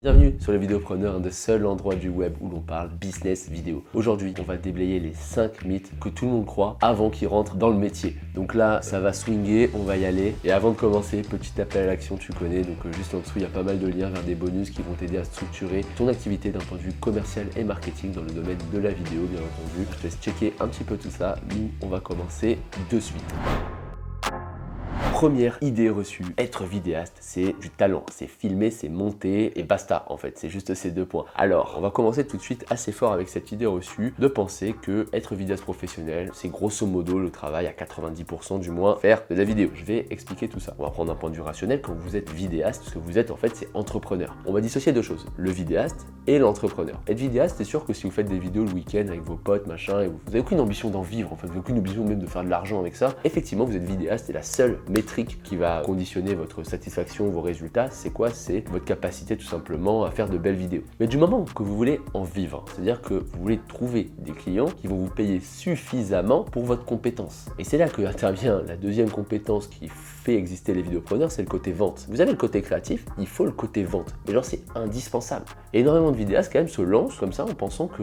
Bienvenue sur le Vidéopreneur, le seul endroit du web où l'on parle business vidéo. Aujourd'hui, on va déblayer les 5 mythes que tout le monde croit avant qu'ils rentrent dans le métier. Donc là, ça va swinguer, on va y aller. Et avant de commencer, petit appel à l'action, tu connais. Donc juste en dessous, il y a pas mal de liens vers des bonus qui vont t'aider à structurer ton activité d'un point de vue commercial et marketing dans le domaine de la vidéo, bien entendu. Je te laisse checker un petit peu tout ça. Nous, on va commencer de suite. Première idée reçue, être vidéaste, c'est du talent, c'est filmer, c'est monter et basta en fait, c'est juste ces deux points. Alors, on va commencer tout de suite assez fort avec cette idée reçue de penser que être vidéaste professionnel, c'est grosso modo le travail à 90% du moins, faire de la vidéo. Je vais expliquer tout ça. On va prendre un point de vue rationnel. Quand vous êtes vidéaste, ce que vous êtes en fait, c'est entrepreneur. On va dissocier deux choses, le vidéaste et l'entrepreneur. Être vidéaste, c'est sûr que si vous faites des vidéos le week-end avec vos potes, machin, et vous n'avez aucune ambition d'en vivre, en fait, vous n'avez aucune ambition même de faire de l'argent avec ça, effectivement, vous êtes vidéaste et la seule métrique qui va conditionner votre satisfaction, vos résultats, c'est quoi? C'est votre capacité tout simplement à faire de belles vidéos. Mais du moment que vous voulez en vivre, c'est-à-dire que vous voulez trouver des clients qui vont vous payer suffisamment pour votre compétence. Et c'est là que intervient la deuxième compétence qui fait exister les vidéopreneurs, c'est le côté vente. Vous avez le côté créatif, il faut le côté vente. Mais genre c'est indispensable. Et énormément de vidéastes quand même se lancent comme ça en pensant que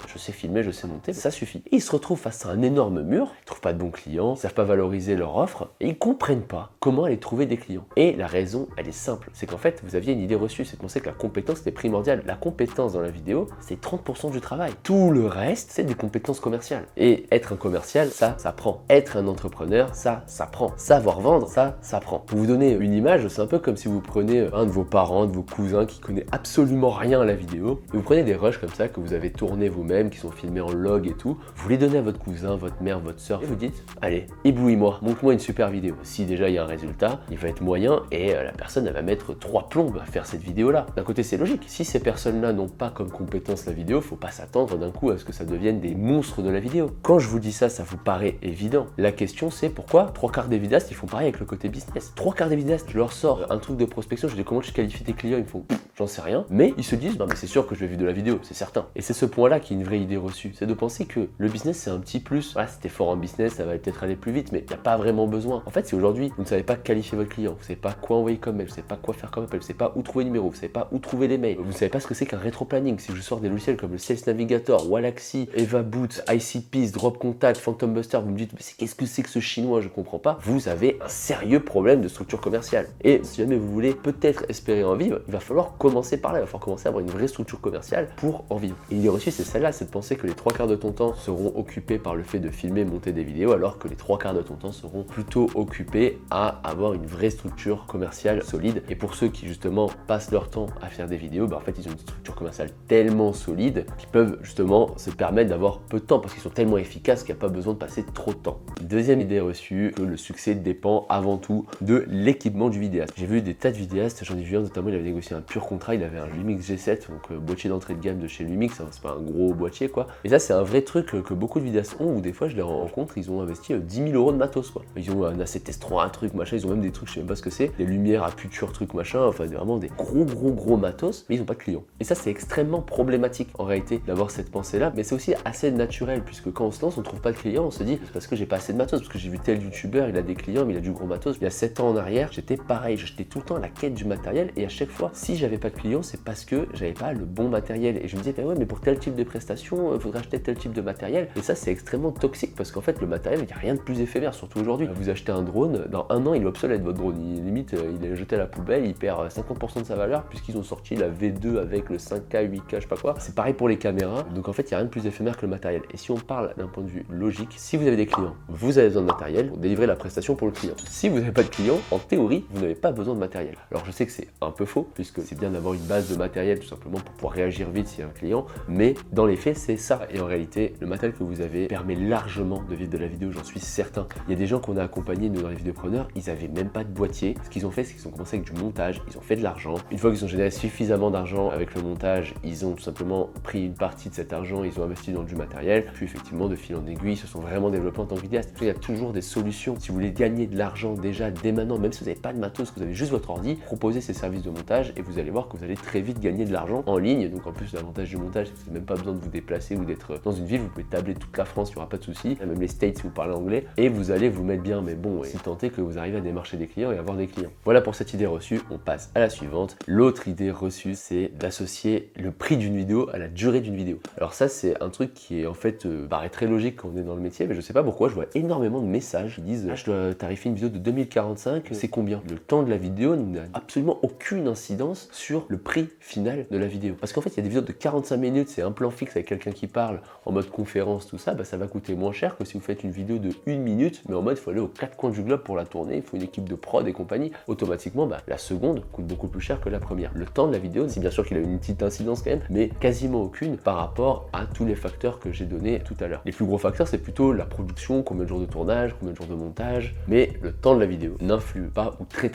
je sais filmer, je sais monter, ça suffit. Et ils se retrouvent face à un énorme mur, ils trouvent pas de bons clients, ils savent pas valoriser leur offre et ils comprennent pas comment aller trouver des clients. Et la raison, elle est simple, c'est qu'en fait, vous aviez une idée reçue, c'est de penser que la compétence était primordiale. La compétence dans la vidéo, c'est 30% du travail. Tout le reste, c'est des compétences commerciales. Et être un commercial, ça prend. Être un entrepreneur, ça prend. Savoir vendre, ça prend. Pour vous donner une image, c'est un peu comme si vous prenez un de vos parents, de vos cousins qui connaît absolument rien à la vidéo, et vous prenez des rushs comme ça que vous avez tournés vous-même, qui sont filmés en log et tout, vous les donnez à votre cousin, votre mère, votre soeur, et vous dites, allez, éblouis-moi, montre-moi une super vidéo. Si déjà il y a un résultat, il va être moyen et la personne elle va mettre 3 plombes à faire cette vidéo là. D'un côté c'est logique, si ces personnes là n'ont pas comme compétence la vidéo, faut pas s'attendre d'un coup à ce que ça devienne des monstres de la vidéo. Quand je vous dis ça, ça vous paraît évident. La question c'est pourquoi 3/4 des vidéastes ils font pareil avec le côté business. 3/4 des vidéastes, je leur sors un truc de prospection, je dis comment je qualifie tes clients, ils me font j'en sais rien, mais ils se disent non mais c'est sûr que je vais vivre de la vidéo, c'est certain. Et c'est ce point là qui est une vraie idée reçue, c'est de penser que le business c'est un petit plus. Voilà, si t'es fort en business, ça va peut-être aller plus vite, mais il n'y a pas vraiment besoin. En fait, si aujourd'hui vous ne savez pas qualifier votre client, vous savez pas quoi envoyer comme mail, vous savez pas quoi faire comme appel, vous savez pas où trouver le numéro, vous savez pas où trouver les mails, vous savez pas ce que c'est qu'un rétro-planning. Si je sors des logiciels comme le Sales Navigator, Wallaxy, EvaBoot, ICPs, Drop Contact, Phantom Buster, vous me dites mais qu'est-ce que c'est que ce chinois, je comprends pas, vous avez un sérieux problème de structure commerciale. Et si jamais vous voulez peut-être espérer en vivre, il va falloir commencer par là, il va falloir commencer à avoir une vraie structure commerciale pour en vivre. Et l'idée reçue, c'est celle-là, c'est de penser que les 3/4 de ton temps seront occupés par le fait de filmer, monter des vidéos, alors que les 3/4 de ton temps seront plutôt occupés à avoir une vraie structure commerciale solide. Et pour ceux qui justement passent leur temps à faire des vidéos, en fait ils ont une structure commerciale tellement solide qu'ils peuvent justement se permettre d'avoir peu de temps parce qu'ils sont tellement efficaces qu'il n'y a pas besoin de passer trop de temps. Deuxième idée reçue, que le succès dépend avant tout de l'équipement du vidéaste. J'ai vu des tas de vidéastes, j'en ai vu un notamment, il avait négocié un pur contrat, il avait un Lumix G7, donc boîtier d'entrée de gamme de chez Lumix, hein, c'est pas un gros boîtier quoi. Et ça c'est un vrai truc que beaucoup de vidéastes ont, où des fois je les rencontre, ils ont investi 10 000 € de matos quoi. Ils ont un A7S3, un truc machin, ils ont même des trucs, je sais même pas ce que c'est, des lumières à puture, truc machin, enfin vraiment des gros matos, mais ils ont pas de clients. Et ça c'est extrêmement problématique en réalité d'avoir cette pensée là, mais c'est aussi assez naturel puisque quand on se lance on trouve pas de clients, on se dit c'est parce que j'ai pas assez de matos, parce que j'ai vu tel youtubeur, il a des clients mais il a du gros matos. Il y a 7 ans en arrière j'étais pareil, j'étais tout le temps à la quête du matériel et à chaque fois si j'avais pas de clients c'est parce que j'avais pas le bon matériel et je me disais ouais mais pour tel type de prestation il faudrait acheter tel type de matériel et ça c'est extrêmement toxique parce qu'en fait le matériel il n'y a rien de plus éphémère surtout aujourd'hui. Vous achetez un drone, dans un an il est obsolète votre drone, limite il est jeté à la poubelle, il perd 50% de sa valeur puisqu'ils ont sorti la V2 avec le 5K, 8K, je sais pas quoi. C'est pareil pour les caméras, donc en fait il n'y a rien de plus éphémère que le matériel. Et si on parle d'un point de vue logique, si vous avez des clients, vous avez besoin de matériel pour délivrer la prestation pour le client. Si vous n'avez pas de clients, en théorie, vous n'avez pas besoin de matériel. Alors je sais que c'est un peu faux, puisque c'est bien d'avoir une base de matériel tout simplement pour pouvoir réagir vite s'il y a un client, mais dans les faits c'est ça. Et en réalité, le matériel que vous avez permet largement de vivre de la vidéo, j'en suis certain. Il y a des gens qu'on a accompagnés nous dans les vidéopreneurs, ils avaient même pas de boîtier. Ce qu'ils ont fait, c'est qu'ils ont commencé avec du montage, ils ont fait de l'argent. Une fois qu'ils ont généré suffisamment d'argent avec le montage, ils ont tout simplement pris une partie de cet argent, ils ont investi dans du matériel, puis effectivement de fil en aiguille, ils se sont vraiment développés en tant que vidéaste. Il y a toujours des solutions. Si vous voulez gagner de l'argent déjà dès maintenant, même si vous n'avez pas de matos, que vous avez juste votre ordi, proposez ces services de montage et vous allez voir voir que vous allez très vite gagner de l'argent en ligne. Donc en plus l'avantage du montage, c'est que vous n'avez même pas besoin de vous déplacer ou d'être dans une ville, vous pouvez tabler toute la France, il n'y aura pas de souci, même les States si vous parlez anglais, et vous allez vous mettre bien. Mais bon, si tant est que vous arrivez à démarcher des clients et avoir des clients. Voilà pour cette idée reçue, on passe à la suivante. L'autre idée reçue, c'est d'associer le prix d'une vidéo à la durée d'une vidéo. Alors ça, c'est un truc qui est en fait paraît très logique quand on est dans le métier, mais je sais pas pourquoi, je vois énormément de messages qui disent je dois tarifer une vidéo de 2045, c'est combien? Le temps de la vidéo n'a absolument aucune incidence sur le prix final de la vidéo. Parce qu'en fait, il y a des vidéos de 45 minutes, c'est un plan fixe avec quelqu'un qui parle en mode conférence, tout ça, bah, ça va coûter moins cher que si vous faites une vidéo de 1 minute, mais en mode il faut aller aux 4 coins du globe pour la tourner, il faut une équipe de prod et compagnie. Automatiquement, bah, la seconde coûte beaucoup plus cher que la première. Le temps de la vidéo, c'est bien sûr qu'il a une petite incidence quand même, mais quasiment aucune par rapport à tous les facteurs que j'ai donnés tout à l'heure. Les plus gros facteurs, c'est plutôt la production, combien de jours de tournage, combien de jours de montage, mais le temps de la vidéo n'influe pas ou très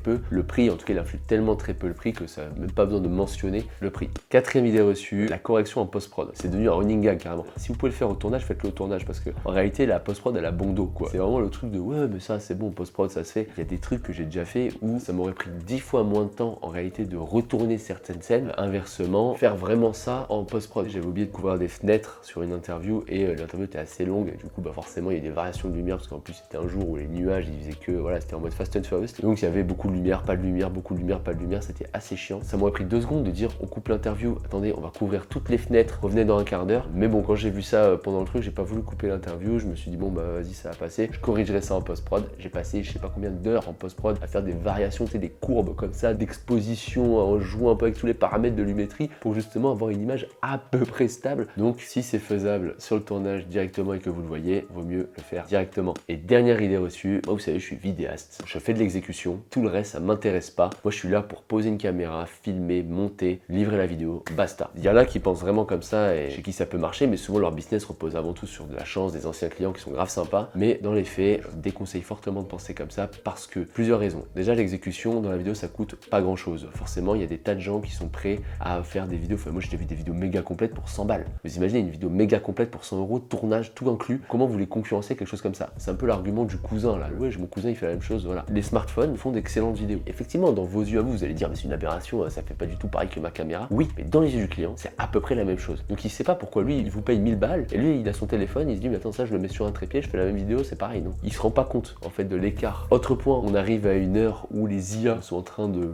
peu le prix. En tout cas, il influe tellement très peu le prix que ça n'a même pas besoin de mentionner le prix. Quatrième idée reçue, la correction en post-prod. C'est devenu un running gag carrément. Si vous pouvez le faire au tournage, faites-le au tournage parce que en réalité, la post-prod, elle a bon dos quoi. C'est vraiment le truc de ouais, mais ça c'est bon, post-prod ça se fait. Il y a des trucs que j'ai déjà fait où ça m'aurait pris 10 fois moins de temps en réalité de retourner certaines scènes. Inversement, faire vraiment ça en post-prod. J'avais oublié de couvrir des fenêtres sur une interview et l'interview était assez longue et du coup bah forcément il y a des variations de lumière parce qu'en plus c'était un jour où les nuages ils faisaient que voilà, c'était en mode Fast and Furious. Donc il y avait beaucoup de lumière, pas de lumière, beaucoup de lumière, pas de lumière, c'était assez chiant. Ça m'aurait pris 2 secondes de dire on coupe l'interview, attendez, on va couvrir toutes les fenêtres, revenez dans un quart d'heure. Mais bon, quand j'ai vu ça pendant le truc, j'ai pas voulu couper l'interview, je me suis dit bon bah vas-y ça va passer, je corrigerai ça en post-prod. J'ai passé je sais pas combien d'heures en post-prod à faire des variations, tu sais, des courbes comme ça, d'exposition, en jouant un peu avec tous les paramètres de lumétrie pour justement avoir une image à peu près stable. Donc si c'est faisable sur le tournage directement et que vous le voyez, vaut mieux le faire directement. Et dernière idée reçue, moi vous savez je suis vidéaste, je fais de l'exécution, tout le reste ça m'intéresse pas. Moi je suis là pour poser une caméra, filmer, monter, livrer la vidéo, basta. Il y en a qui pensent vraiment comme ça et chez qui ça peut marcher, mais souvent leur business repose avant tout sur de la chance, des anciens clients qui sont grave sympas. Mais dans les faits, je déconseille fortement de penser comme ça parce que plusieurs raisons. Déjà l'exécution dans la vidéo ça coûte pas grand chose. Forcément il y a des tas de gens qui sont prêts à faire des vidéos, enfin moi j'ai vu des vidéos méga complètes pour 100 balles. Vous imaginez une vidéo méga complète pour 100 €, tournage tout inclus, comment vous voulez concurrencer quelque chose comme ça? C'est un peu l'argument du cousin là, ouais mon cousin il fait la même chose, voilà. Les smartphones font d'excellentes vidéos. Effectivement dans vos yeux à vous, vous allez dire mais c'est une aberration, ça fait pas du tout pareil que ma caméra. Oui, mais dans les yeux du client c'est à peu près la même chose. Donc il sait pas pourquoi lui il vous paye 1000 balles et lui il a son téléphone, il se dit mais attends ça je le mets sur un trépied, je fais la même vidéo, c'est pareil non? Il se rend pas compte en fait de l'écart. Autre point, on arrive à une heure où les IA sont en train de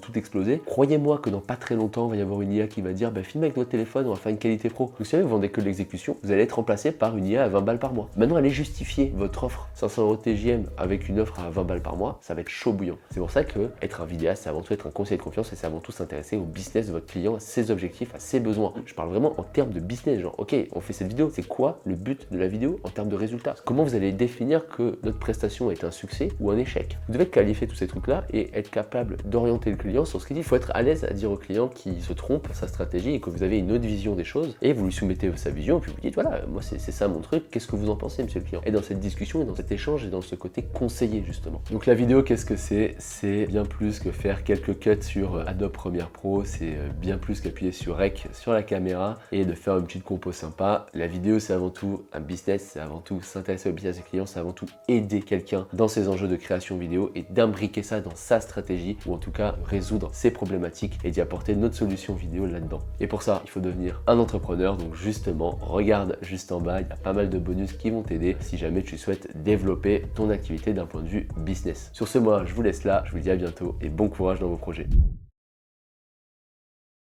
tout exploser. Croyez-moi que dans pas très longtemps il va y avoir une IA qui va dire bah filmez avec votre téléphone, on va faire une qualité pro. Vous savez, vous vendez que de l'exécution, vous allez être remplacé par une IA à 20 balles par mois. Maintenant allez justifier votre offre 500 € TJM avec une offre à 20 balles par mois, ça va être chaud bouillant. C'est pour ça que être un vidéaste c'est avant tout être un conseiller de confiance et c'est avant tout s'intéresser au business de votre client, à ses objectifs, à ses besoins. Je parle vraiment en termes de business, genre ok on fait cette vidéo, c'est quoi le but de la vidéo en termes de résultats? Comment vous allez définir que notre prestation est un succès ou un échec? Vous devez qualifier tous ces trucs là et être capable d'orienter le client sur ce qu'il dit. Il faut être à l'aise à dire au client qui se trompe sa stratégie et que vous avez une autre vision des choses et vous lui soumettez sa vision et puis vous dites voilà moi c'est ça mon truc, qu'est-ce que vous en pensez monsieur le client? Et dans cette discussion et dans cet échange et dans ce côté conseiller justement. Donc la vidéo qu'est-ce que c'est? C'est bien plus que faire quelques cuts sur Adobe Premiere Pro, c'est bien plus qu'appuyer sur Rec sur la caméra et de faire une petite compo sympa. La vidéo c'est avant tout un business, c'est avant tout s'intéresser au business des clients, c'est avant tout aider quelqu'un dans ses enjeux de création vidéo et d'imbriquer ça dans sa stratégie ou en tout cas résoudre ses problématiques et d'y apporter notre solution vidéo là-dedans. Et pour ça, il faut devenir un entrepreneur. Donc justement, regarde juste en bas, il y a pas mal de bonus qui vont t'aider si jamais tu souhaites développer ton activité d'un point de vue business. Sur ce, moi, je vous laisse là, je vous dis à bientôt et bon courage dans vos projets.